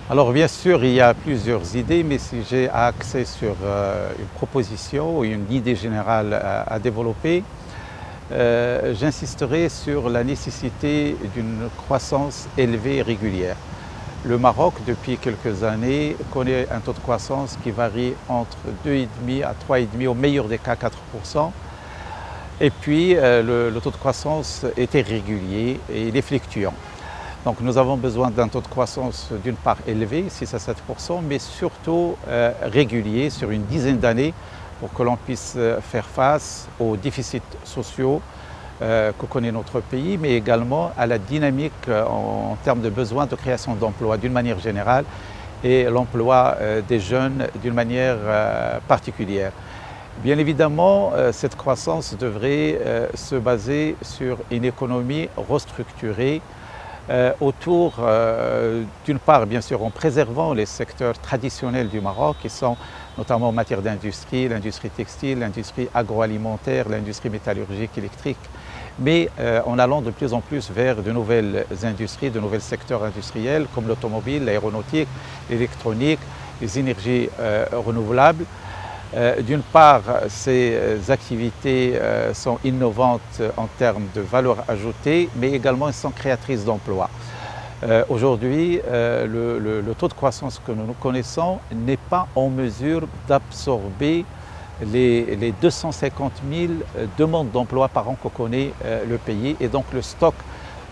Alors bien sûr, il y a plusieurs idées, mais si j'ai à axer sur une proposition ou une idée générale à développer, j'insisterai sur la nécessité d'une croissance élevée et régulière. Le Maroc, depuis quelques années, connaît un taux de croissance qui varie entre 2,5 à 3,5, au meilleur des cas 4%. Et puis le taux de croissance est irrégulier et il est fluctuant. Donc nous avons besoin d'un taux de croissance d'une part élevé, 6 à 7%, mais surtout régulier sur une dizaine d'années pour que l'on puisse faire face aux déficits sociaux que connaît notre pays, mais également à la dynamique en termes de besoins de création d'emplois d'une manière générale et l'emploi des jeunes d'une manière particulière. Bien évidemment, cette croissance devrait se baser sur une économie restructurée autour, d'une part, bien sûr, en préservant les secteurs traditionnels du Maroc, qui sont notamment en matière d'industrie, l'industrie textile, l'industrie agroalimentaire, l'industrie métallurgique, électrique, mais en allant de plus en plus vers de nouvelles industries, de nouveaux secteurs industriels comme l'automobile, l'aéronautique, l'électronique, les énergies renouvelables. D'une part, ces activités sont innovantes en termes de valeur ajoutée, mais également elles sont créatrices d'emplois. Aujourd'hui, le taux de croissance que nous connaissons n'est pas en mesure d'absorber les 250 000 demandes d'emploi par an que connaît le pays, et donc le stock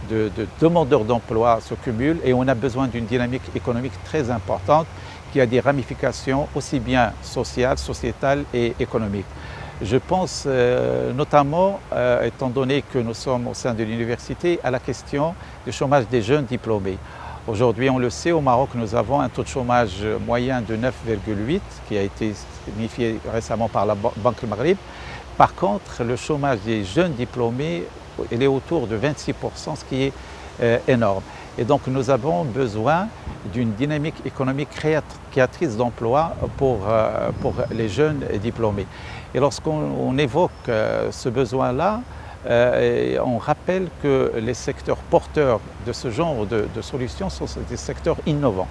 de demandeurs d'emploi se cumule et on a besoin d'une dynamique économique très importante qui a des ramifications aussi bien sociales, sociétales et économiques. Je pense notamment, étant donné que nous sommes au sein de l'université, à la question du chômage des jeunes diplômés. Aujourd'hui, on le sait, au Maroc, nous avons un taux de chômage moyen de 9,8 qui a été signifié récemment par la Banque Maghreb. Par contre, le chômage des jeunes diplômés, il est autour de 26%, ce qui est énorme. Et donc nous avons besoin d'une dynamique économique créatrice d'emplois pour les jeunes diplômés. Et lorsqu'on évoque ce besoin-là, on rappelle que les secteurs porteurs de ce genre de solutions sont des secteurs innovants.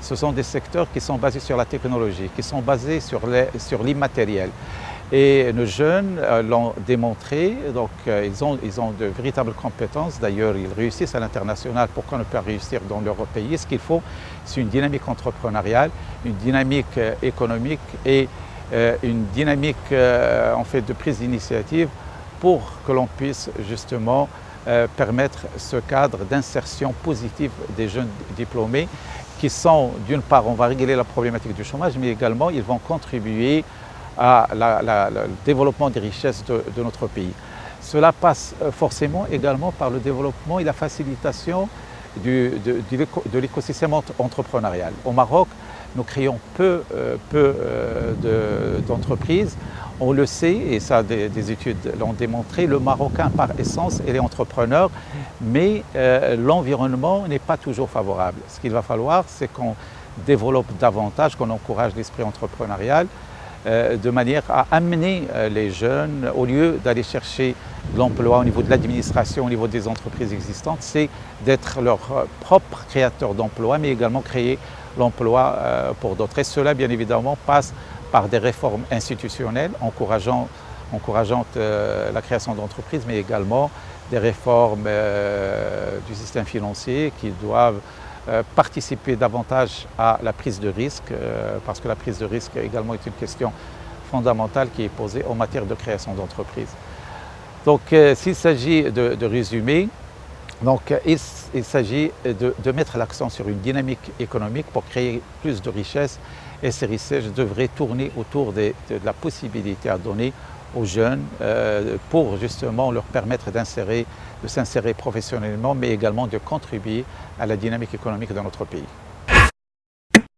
Ce sont des secteurs qui sont basés sur la technologie, qui sont basés sur l'immatériel. Et nos jeunes l'ont démontré, donc ils ont de véritables compétences. D'ailleurs, ils réussissent à l'international. Pourquoi ne pas réussir dans leur pays? Ce qu'il faut, c'est une dynamique entrepreneuriale, une dynamique économique et une dynamique en fait de prise d'initiative pour que l'on puisse justement permettre ce cadre d'insertion positive des jeunes diplômés qui sont, d'une part, on va régler la problématique du chômage, mais également ils vont contribuer à le développement des richesses de notre pays. Cela passe forcément également par le développement et la facilitation de l'écosystème entrepreneurial. Au Maroc, nous créons peu d'entreprises. On le sait, et ça des études l'ont démontré, le Marocain par essence est entrepreneur, mais l'environnement n'est pas toujours favorable. Ce qu'il va falloir, c'est qu'on développe davantage, qu'on encourage l'esprit entrepreneurial, de manière à amener les jeunes, au lieu d'aller chercher de l'emploi au niveau de l'administration, au niveau des entreprises existantes, c'est d'être leur propre créateur d'emploi, mais également créer l'emploi pour d'autres. Et cela, bien évidemment, passe par des réformes institutionnelles encourageant la création d'entreprises, mais également des réformes du système financier qui doivent participer davantage à la prise de risque, parce que la prise de risque également est une question fondamentale qui est posée en matière de création d'entreprise. Donc s'il s'agit de résumer, donc, il s'agit de mettre l'accent sur une dynamique économique pour créer plus de richesses, et ces richesses devraient tourner autour de la possibilité à donner aux jeunes pour justement leur permettre de s'insérer professionnellement, mais également de contribuer à la dynamique économique de notre pays.